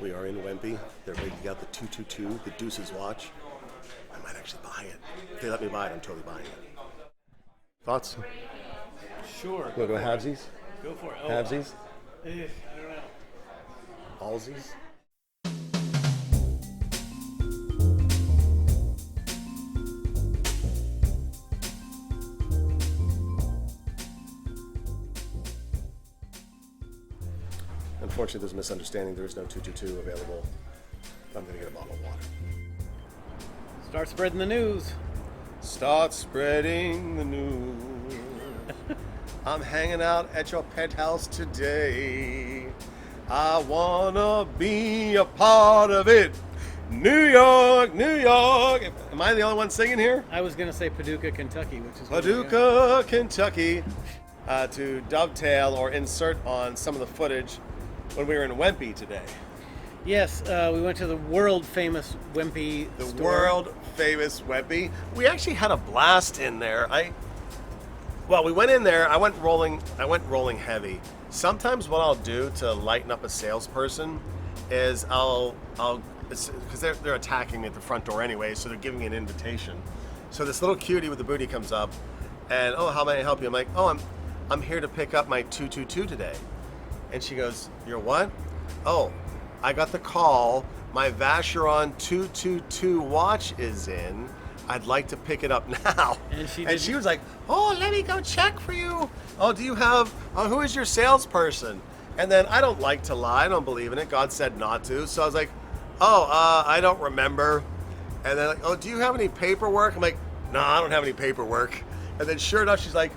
We are in Wempe. They're ready to get out the 222, the Deuces watch. I might actually buy it. If they let me buy it, I'm totally buying it. Thoughts? Sure. Want to go halvesies? Go for it. Oh, Halvesies? I don't know. Allsies? Unfortunately, there's a misunderstanding. There is no 222 available. I'm going to get a bottle of water. Start spreading the news. Start spreading the news. I'm hanging out at your penthouse today. I wanna be a part of it. New York, New York. Am I the only one singing here? I was going to say Paducah, Kentucky, which is Paducah, Kentucky. To dovetail or insert on some of the footage when we were in Wempe today. Yes, we went to the world famous Wempe The store. world famous Wempe. We actually had a blast in there. We went in there. I went rolling heavy. Sometimes what I'll do to lighten up a salesperson is because they're attacking me at the front door anyway, so they're giving me an invitation. So this little cutie with the booty comes up, and how may I help you? I'm like, I'm here to pick up my 222 today. And she goes, you're what? Oh, I got the call. My Vacheron 222 watch is in. I'd like to pick it up now. And she was like, oh, let me go check for you. Oh, do you have, who is your salesperson? And then I don't like to lie. I don't believe in it. God said not to. So I was like, I don't remember. And then like, oh, do you have any paperwork? I'm like, no, I don't have any paperwork. And then sure enough, she's like,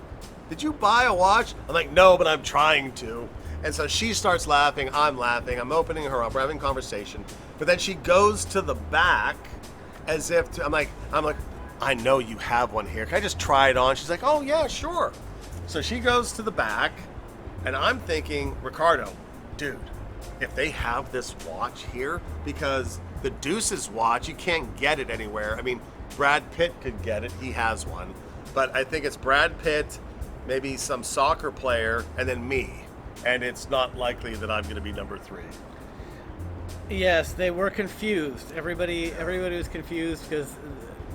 did you buy a watch? I'm like, no, but I'm trying to. And so she starts laughing, I'm laughing, I'm opening her up, we're having conversation. But then she goes to the back as if to, I'm like, I know you have one here. Can I just try it on? She's like, oh yeah, sure. So she goes to the back and I'm thinking, Ricardo, dude, if they have this watch here, because the Deuces watch, you can't get it anywhere. I mean, Brad Pitt could get it, he has one. But I think it's Brad Pitt, maybe some soccer player, and then me. And it's not likely that I'm going to be number 3. Yes, they were confused. Everybody was confused because,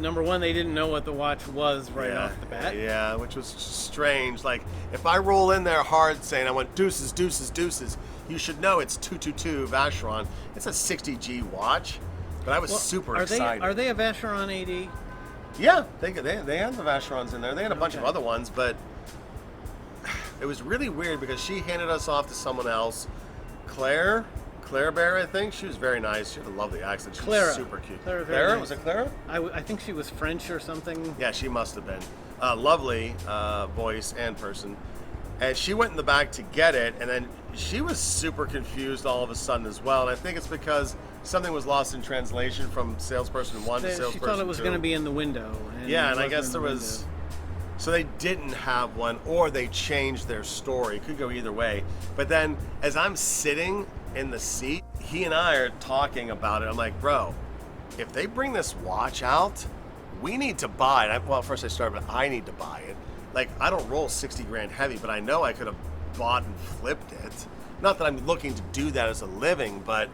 number one, they didn't know what the watch was off the bat. Yeah, which was strange. Like, if I roll in there hard saying I want Deuces, Deuces, Deuces, you should know it's 222 Vacheron. It's a 60G watch, but I was super excited. Are they a Vacheron AD? Yeah, they have the Vacherons in there. They had a bunch of other ones, but it was really weird because she handed us off to someone else. Claire Bear, I think. She was very nice. She had a lovely accent. She was super cute. Clara? Nice. Was it Clara? I think she was French or something. Yeah, she must have been. Lovely voice and person. And she went in the back to get it, and then she was super confused all of a sudden as well. And I think it's because something was lost in translation from salesperson 1 to salesperson 2. She thought it was going to be in the window. And I guess there was... So they didn't have one, or they changed their story. It could go either way. But then, as I'm sitting in the seat, he and I are talking about it. I'm like, bro, if they bring this watch out, we need to buy it. First I started, but I need to buy it. Like, I don't roll 60 grand heavy, but I know I could have bought and flipped it. Not that I'm looking to do that as a living, but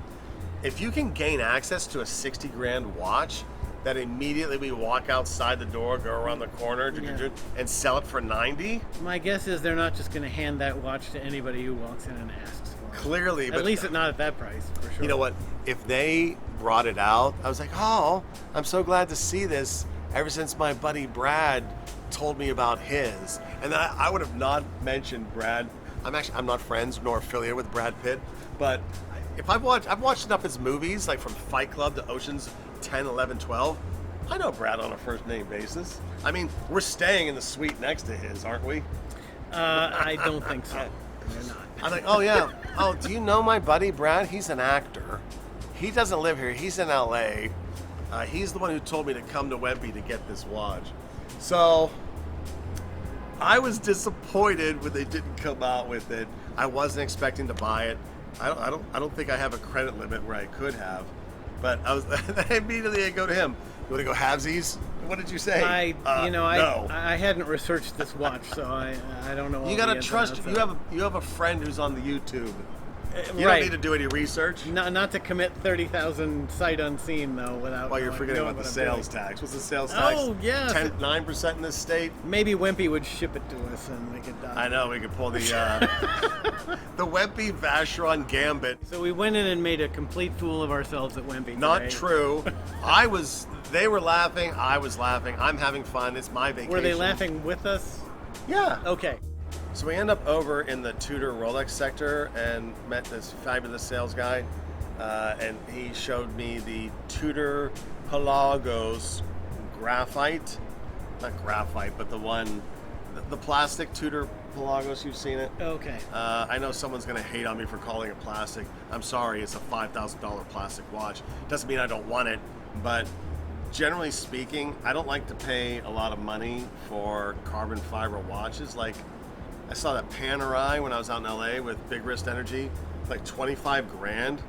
if you can gain access to a 60 grand watch, that immediately we walk outside the door, go around the corner, and sell it for 90. My guess is they're not just going to hand that watch to anybody who walks in and asks for it. Clearly, at least not at that price, for sure. You know what? If they brought it out, I was like, oh, I'm so glad to see this. Ever since my buddy Brad told me about his, and I would have not mentioned Brad. I'm not friends nor affiliated with Brad Pitt, but if I've watched enough of his movies, like from Fight Club to Ocean's 10, 11, 12, I know Brad on a first name basis. I mean, we're staying in the suite next to his, aren't we? I don't think so. We're not. I'm like, oh yeah. Oh, do you know my buddy Brad? He's an actor. He doesn't live here. He's in LA. He's the one who told me to come to Wempe to get this watch. So I was disappointed when they didn't come out with it. I wasn't expecting to buy it. I don't think I have a credit limit where I could have. But immediately I go to him. You want to go halvesies? What did you say? No. I hadn't researched this watch, so I don't know. You gotta trust. You have a friend who's on the YouTube, You right. don't need to do any research. Not to commit 30,000 sight unseen though without. Well, you're forgetting knowing about the what I'm sales doing. tax. What's the sales tax? Oh, yeah. 9% in this state. Maybe Wempe would ship it to us and we could. I know, we could pull the the Wempe Vacheron Gambit. So we went in and made a complete fool of ourselves at Wempe. Not today. true. They were laughing, I was laughing. I'm having fun. It's my vacation. Were they laughing with us? Yeah. Okay. So we end up over in the Tudor Rolex sector and met this fabulous sales guy. And he showed me the Tudor Pelagos graphite. Not graphite, but the plastic Tudor Pelagos. You've seen it? Okay. I know someone's going to hate on me for calling it plastic. I'm sorry, it's a $5,000 plastic watch. Doesn't mean I don't want it, but generally speaking, I don't like to pay a lot of money for carbon fiber watches. Like, I saw that Panerai when I was out in LA with Big Wrist Energy, like 25 grand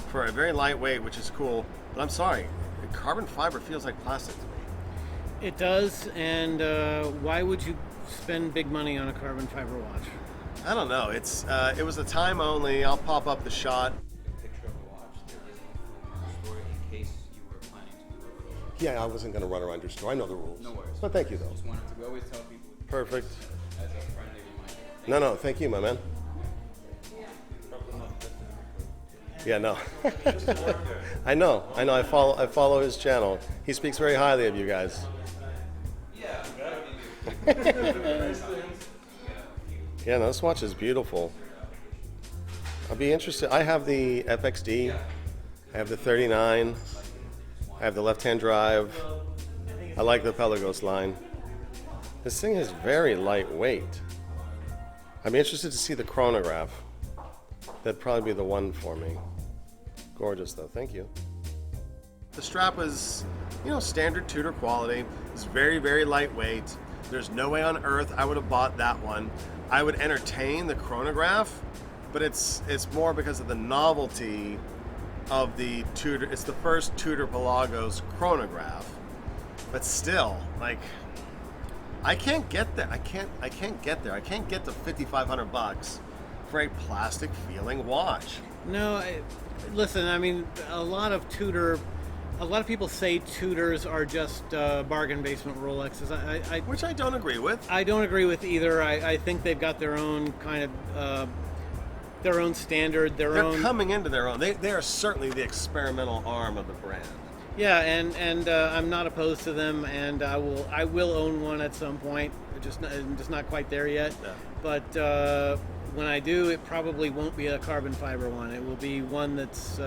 for a very lightweight, which is cool. But I'm sorry, carbon fiber feels like plastic to me. It does, and why would you spend big money on a carbon fiber watch? I don't know. It was a time only. I'll pop up the shot. Picture of a watch. There is no story in case you were planning to do a little. Yeah, I wasn't going to run around your store. I know the rules. No worries. But thank you, though. Just wanted to. We always tell people. Perfect. As a friendly reminder. No, thank you, my man. Yeah, no. I know. I follow his channel. He speaks very highly of you guys. Yeah. Yeah, no, this watch is beautiful. I'll be interested. I have the FXD. I have the 39. I have the left-hand drive. I like the Pelagos line. This thing is very lightweight. I'm interested to see the chronograph. That'd probably be the one for me. Gorgeous, though. Thank you. The strap was, standard Tudor quality. It's very, very lightweight. There's no way on earth I would have bought that one. I would entertain the chronograph, but it's more because of the novelty of the Tudor. It's the first Tudor Pelagos chronograph, but still, I can't get there. I can't get there. I can't get to $5,500 for a plastic feeling watch. No, listen. I mean, a lot of people say Tudors are just bargain basement Rolexes. Which I don't agree with. I don't agree with either. I think they've got their own kind of their own standard. They're coming into their own. They are certainly the experimental arm of the brand. Yeah, and I'm not opposed to them, and I will own one at some point. I'm just not quite there yet. Yeah. But when I do, it probably won't be a carbon fiber one. It will be one that's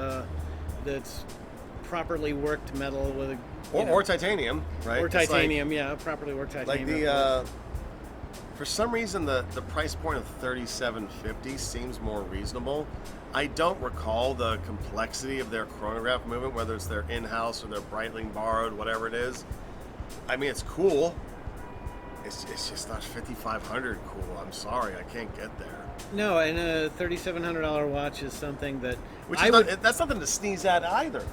properly worked metal with or titanium, right? Or It's titanium, yeah, properly worked titanium. Like for some reason the price point of $37.50 seems more reasonable. I don't recall the complexity of their chronograph movement, whether it's their in-house or their Breitling borrowed, whatever it is. I mean, it's cool. It's just not $5,500 cool. I'm sorry, I can't get there. No, and a $3,700 watch is something that That's nothing to sneeze at either.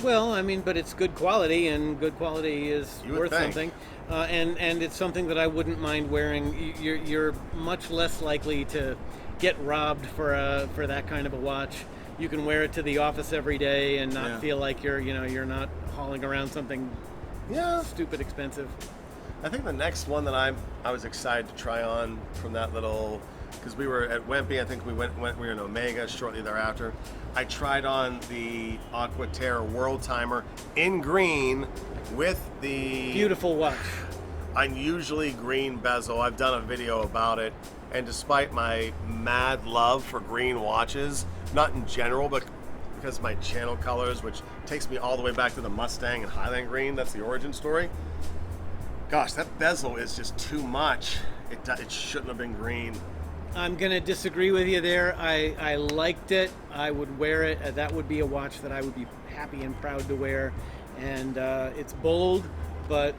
Well, I mean, but it's good quality, and good quality is You would worth think. something. And it's something that I wouldn't mind wearing. You're much less likely to get robbed for that kind of a watch. You can wear it to the office every day and not feel like you're not hauling around something stupid expensive. I think the next one that I was excited to try on from that little, because we were at Wempe, I think we were in Omega shortly thereafter. I tried on the Aquaterra World Timer in green with the Beautiful watch. unusually green bezel. I've done a video about it, and despite my mad love for green watches, not in general, but because of my channel colors, which takes me all the way back to the Mustang and Highland green, that's the origin story. Gosh, that bezel is just too much. It shouldn't have been green. I'm going to disagree with you there. I liked it. I would wear it. That would be a watch that I would be happy and proud to wear. And it's bold, but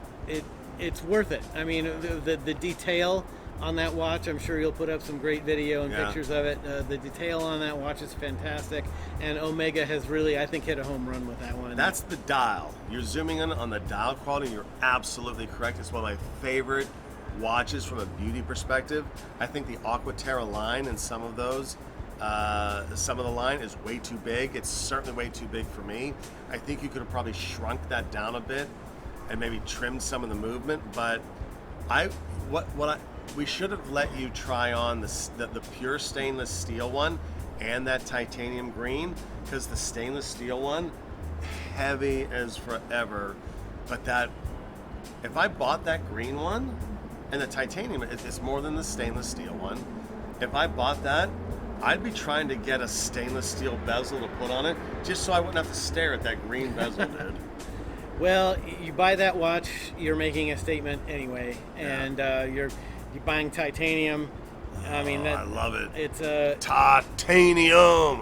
it's worth it. I mean, the detail on that watch, I'm sure you'll put up some great video and pictures of it. The detail on that watch is fantastic. And Omega has really, I think, hit a home run with that one. That's the dial. You're zooming in on the dial quality. You're absolutely correct. It's one of my favorite watches from a beauty perspective. I think the Aquaterra line and some of those Some of the line is way too big. It's certainly way too big for me. I think you could have probably shrunk that down a bit and maybe trimmed some of the movement. But we should have let you try on the pure stainless steel one and that titanium green, because the stainless steel one, heavy as forever. But if I bought that green one, and the titanium, it's more than the stainless steel one. If I bought that, I'd be trying to get a stainless steel bezel to put on it, just so I wouldn't have to stare at that green bezel, dude. Well, you buy that watch, you're making a statement anyway, Yeah. and you're buying titanium. I mean, I love it. It's a titanium.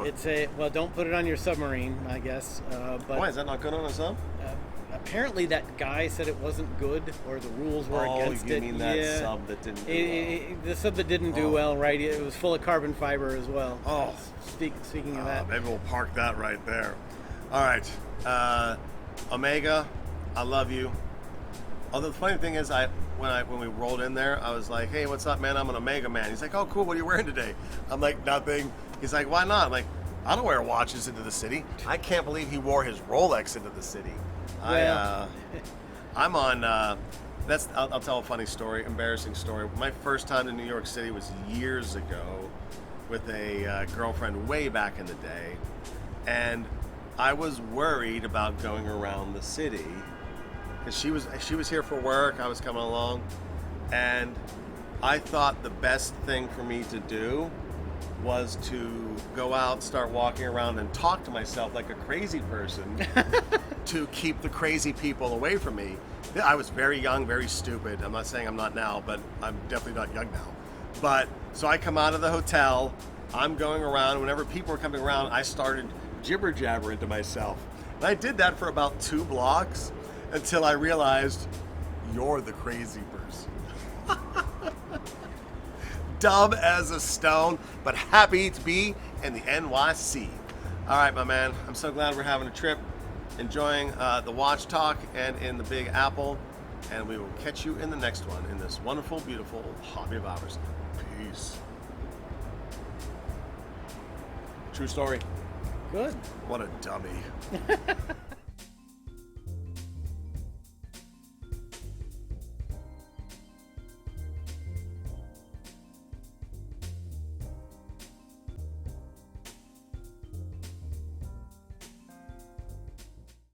well, don't put it on your submarine, I guess. But Why is that not good on a sub? apparently, that guy said it wasn't good, or the rules were against you it. mean that Yeah. sub that didn't do well? The sub that didn't do well, right? It was full of carbon fiber as well. Oh. Speaking of that. Maybe we'll park that right there. All right. Omega, I love you. Although the funny thing is, when we rolled in there, I was like, hey, what's up, man? I'm an Omega man. He's like, oh, cool. What are you wearing today? I'm like, nothing. He's like, why not? I'm like, I don't wear watches into the city. I can't believe he wore his Rolex into the city. Well. I'm on, I'll tell a funny story, embarrassing story. My first time in New York City was years ago with a girlfriend way back in the day. And I was worried about going around the city because she was here for work. I was coming along, and I thought the best thing for me to do was to go out, start walking around, and talk to myself like a crazy person to keep the crazy people away from me. I was very young, very stupid. I'm not saying I'm not now, but I'm definitely not young now. But so I come out of the hotel, I'm going around. Whenever people were coming around, I started jibber jabbering to myself. And I did that for about 2 blocks until I realized you're the crazy person. Dumb as a stone, but happy to be in the NYC. All right, my man. I'm so glad we're having a trip, enjoying the watch talk and in the Big Apple. And we will catch you in the next one in this wonderful, beautiful hobby of ours. Peace. True story. Good. What a dummy.